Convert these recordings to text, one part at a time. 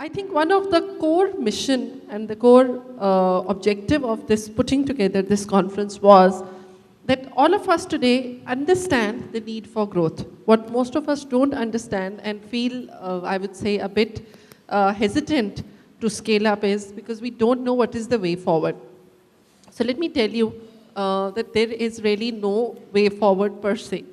I think one of the core mission and the core objective of this putting together this conference was that all of us today understand the need for growth. What most of us don't understand and feel, I would say, a bit hesitant to scale up is because we don't know what is the way forward. So let me tell you that there is really no way forward per se.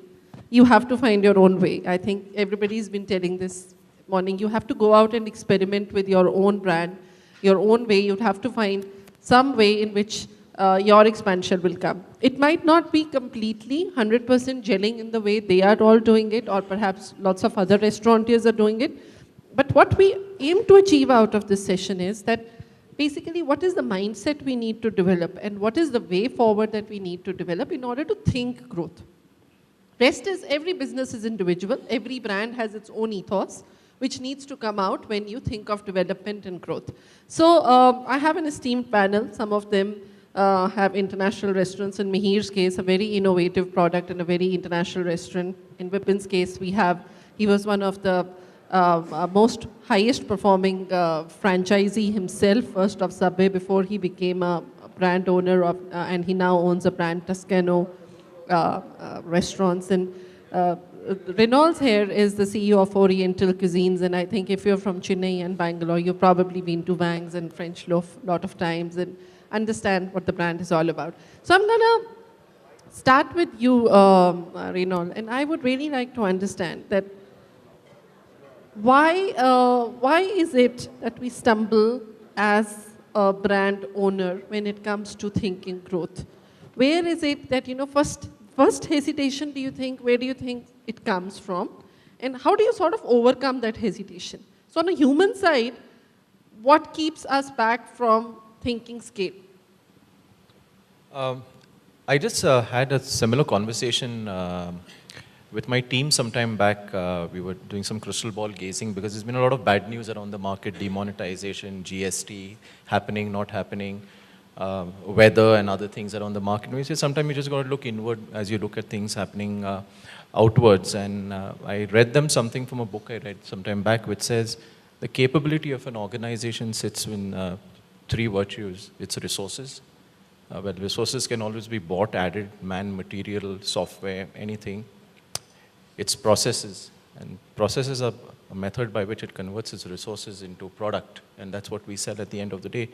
You have to find your own way. I think everybody's been telling this morning. You have to go out and experiment with your own brand, your own way. You'd have to find some way in which your expansion will come. It might not be completely 100% gelling in the way they are all doing it, or perhaps lots of other restaurateurs are doing it. But what we aim to achieve out of this session is that basically what is the mindset we need to develop and what is the way forward that we need to develop in order to think growth. Rest is every business is individual, every brand has its own ethos, which needs to come out when you think of development and growth. So I have an esteemed panel. Some of them have international restaurants. In Mihir's case, a very innovative product and a very international restaurant. In Vipin's case, he was one of the most highest performing franchisee himself, first of Sachdev before he became a brand owner of, and he now owns a brand, Tuscana restaurants. And Reynold here is the CEO of Oriental Cuisines, and I think if you're from Chennai and Bangalore, you've probably been to Wangs and French Loaf a lot of times and understand what the brand is all about. So I'm gonna start with you, Reynold, and I would really like to understand that why is it that we stumble as a brand owner when it comes to thinking growth? Where is it that, first hesitation, where do you think it comes from? And how do you sort of overcome that hesitation? So on a human side, what keeps us back from thinking scale? I just had a similar conversation with my team sometime back. We were doing some crystal ball gazing because there's been a lot of bad news around the market, demonetization, GST, happening, not happening, weather and other things around the market. We say sometimes you just got to look inward as you look at things happening outwards. And I read them something from a book I read sometime back which says the capability of an organization sits in three virtues. It's resources. Well, resources can always be bought, added, man, material, software, anything. It's processes, and processes are a method by which it converts its resources into product, and that's what we sell at the end of the day.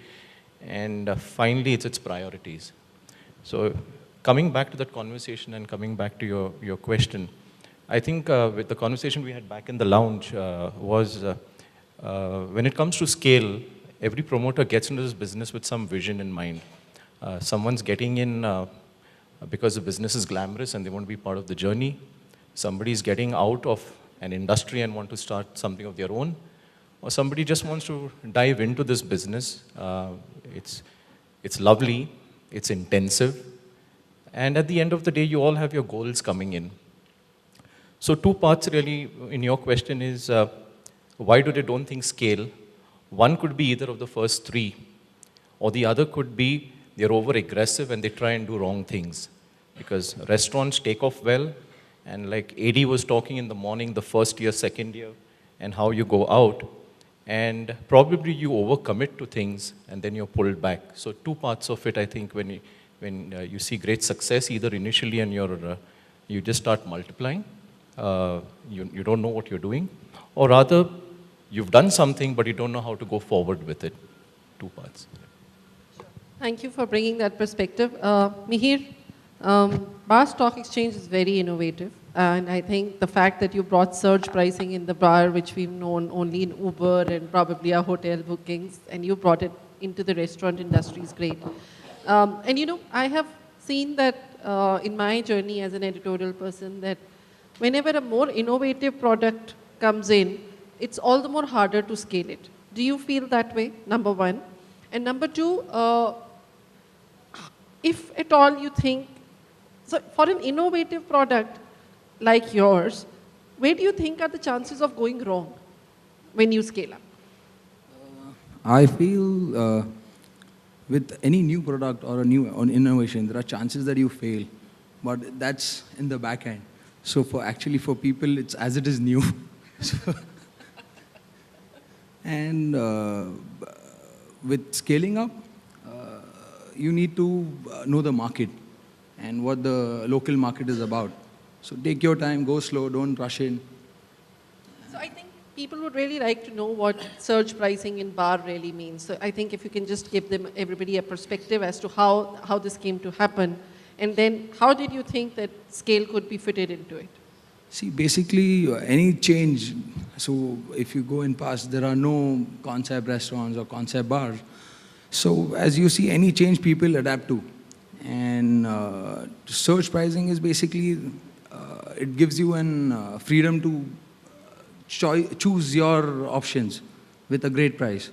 And finally, it's its priorities. So coming back to that conversation and coming back to your question, I think with the conversation we had back in the lounge was when it comes to scale, every promoter gets into this business with some vision in mind. Someone's getting in because the business is glamorous and they want to be part of the journey. Somebody's getting out of an industry and want to start something of their own. Or somebody just wants to dive into this business. It's lovely, it's intensive. And at the end of the day, you all have your goals coming in. So two parts really in your question is, why do they don't think scale? One could be either of the first three, or the other could be they're over aggressive and they try and do wrong things. Because restaurants take off well, and like AD was talking in the morning, the first year, second year, and how you go out, and probably you overcommit to things and then you're pulled back. So two parts of it, I think, when you see great success, either initially and you just start multiplying, you don't know what you're doing, or rather, you've done something but you don't know how to go forward with it. Two parts. Thank you for bringing that perspective. Mihir, Bar Stock Exchange is very innovative, and I think the fact that you brought surge pricing in the bar, which we've known only in Uber and probably our hotel bookings, and you brought it into the restaurant industry is great. And I have seen that in my journey as an editorial person that whenever a more innovative product comes in, it's all the more harder to scale it. Do you feel that way, number one? And number two, if at all you think, so for an innovative product like yours, where do you think are the chances of going wrong when you scale up? I feel with any new product or a new innovation, there are chances that you fail, but that's in the back end. So for people, it's as it is new. And with scaling up, you need to know the market and what the local market is about. So take your time, go slow, don't rush in. So I think people would really like to know what surge pricing in bar really means. So I think if you can just give them, everybody, a perspective as to how this came to happen, and then how did you think that scale could be fitted into it? See, basically, any change, so if you go in past, there are no concept restaurants or concept bars. So as you see, any change people adapt to. And surge pricing is basically, it gives you an freedom to choose your options with a great price.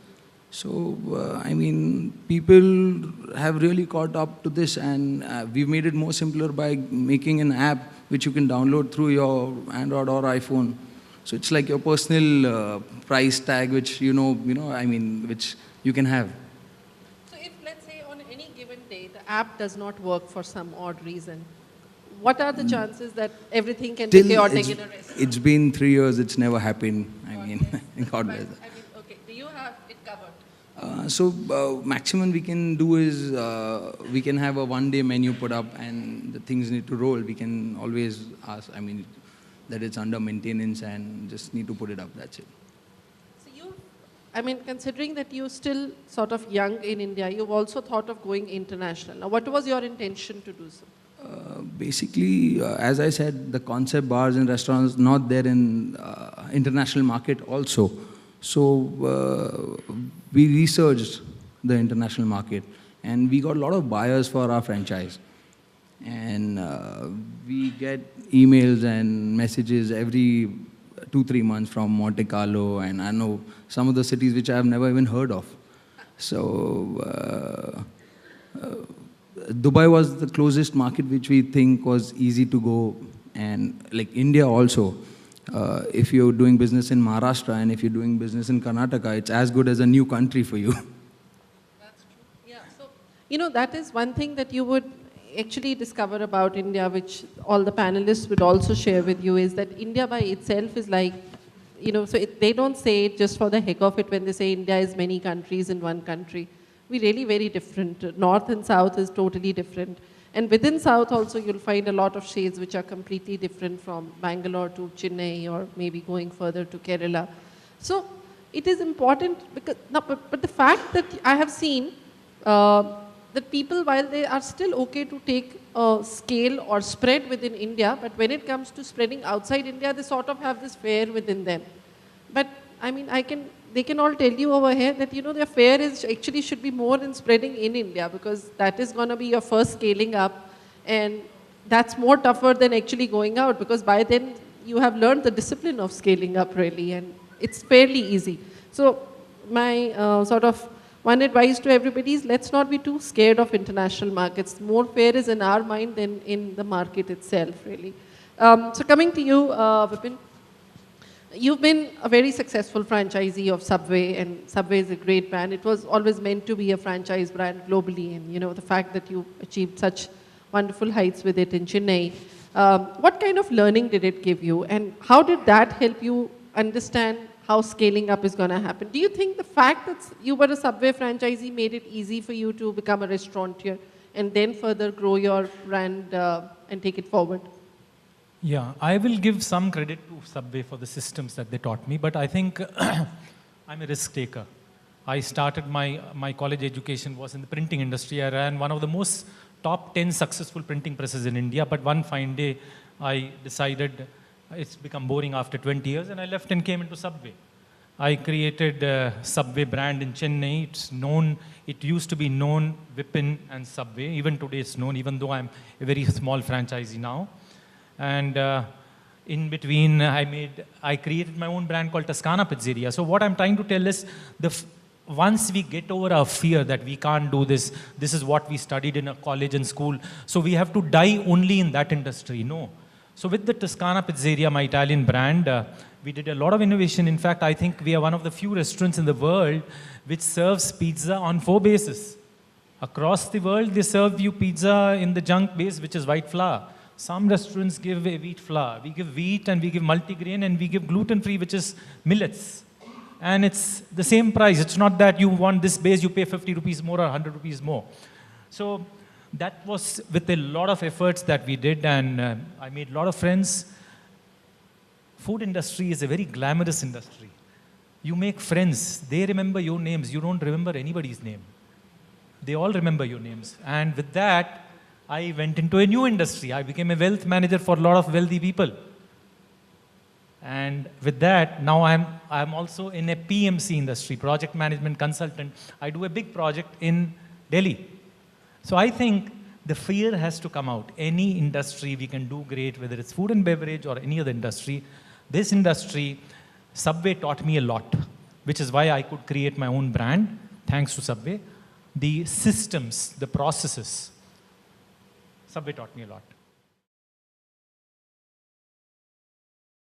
So, I mean, people have really caught up to this, and we've made it more simpler by making an app which you can download through your Android or iPhone. So it's like your personal price tag, which I mean, which you can have. So if, let's say, on any given day, the app does not work for some odd reason, what are the chances that everything can be chaotic in a restaurant? It's been 3 years, it's never happened. I mean, God bless. Okay, do you have it covered? Maximum we can do is we can have a one-day menu put up, and the things need to roll. We can always ask, I mean, that it's under maintenance and just need to put it up, that's it. So you, I mean, considering that you're still sort of young in India, you've also thought of going international. Now, what was your intention to do so? Basically, as I said, the concept bars and restaurants not there in international market also. So we researched the international market, and we got a lot of buyers for our franchise. And we get emails and messages every 2-3 months from Monte Carlo, and I know some of the cities which I have never even heard of. So Dubai was the closest market which we think was easy to go, and like India also. If you're doing business in Maharashtra and if you're doing business in Karnataka, it's as good as a new country for you. That's true. Yeah. So, that is one thing that you would actually discover about India, which all the panelists would also share with you, is that India by itself is like, they don't say it just for the heck of it when they say India is many countries in one country. We're really very different. North and South is totally different. And within South also, you'll find a lot of shades which are completely different, from Bangalore to Chennai, or maybe going further to Kerala. So it is important, because, but the fact that I have seen that people, while they are still okay to take a scale or spread within India, but when it comes to spreading outside India, they sort of have this fear within them. But I mean, they can all tell you over here that, their fear is actually should be more in spreading in India, because that is going to be your first scaling up, and that's more tougher than actually going out, because by then you have learned the discipline of scaling up really, and it's fairly easy. So my sort of one advice to everybody is, let's not be too scared of international markets. More fear is in our mind than in the market itself really. So coming to you, Vipin. You've been a very successful franchisee of Subway, and Subway is a great brand. It was always meant to be a franchise brand globally, and the fact that you achieved such wonderful heights with it in Chennai. What kind of learning did it give you, and how did that help you understand how scaling up is going to happen? Do you think the fact that you were a Subway franchisee made it easy for you to become a restaurateur and then further grow your brand and take it forward? Yeah, I will give some credit to Subway for the systems that they taught me, but I think I'm a risk taker. I started my college education was in the printing industry. I ran one of the most top 10 successful printing presses in India, but one fine day I decided it's become boring after 20 years, and I left and came into Subway. I created a Subway brand in Chennai. It's known, it used to be known Vipin and Subway. Even today it's known, even though I'm a very small franchisee now. And in between, I created my own brand called Tuscana Pizzeria. So what I'm trying to tell is, once we get over our fear that we can't do this, this is what we studied in a college and school, so we have to die only in that industry. No. So with the Tuscana Pizzeria, my Italian brand, we did a lot of innovation. In fact, I think we are one of the few restaurants in the world which serves pizza on 4 bases. Across the world, they serve you pizza in the junk base, which is white flour. Some restaurants give a wheat flour. We give wheat, and we give multigrain, and we give gluten-free, which is millets. and it's the same price. It's not that you want this base, you pay 50 rupees more or 100 rupees more. So that was with a lot of efforts that we did, and I made a lot of friends. Food industry is a very glamorous industry. You make friends, they remember your names, you don't remember anybody's name. They all remember your names. And with that, I went into a new industry. I became a wealth manager for a lot of wealthy people. And with that, now I'm also in a PMC industry, project management consultant. I do a big project in Delhi. So I think the fear has to come out. Any industry we can do great, whether it's food and beverage or any other industry. This industry, Subway taught me a lot, which is why I could create my own brand, thanks to Subway. The systems, the processes, Subway taught me a lot.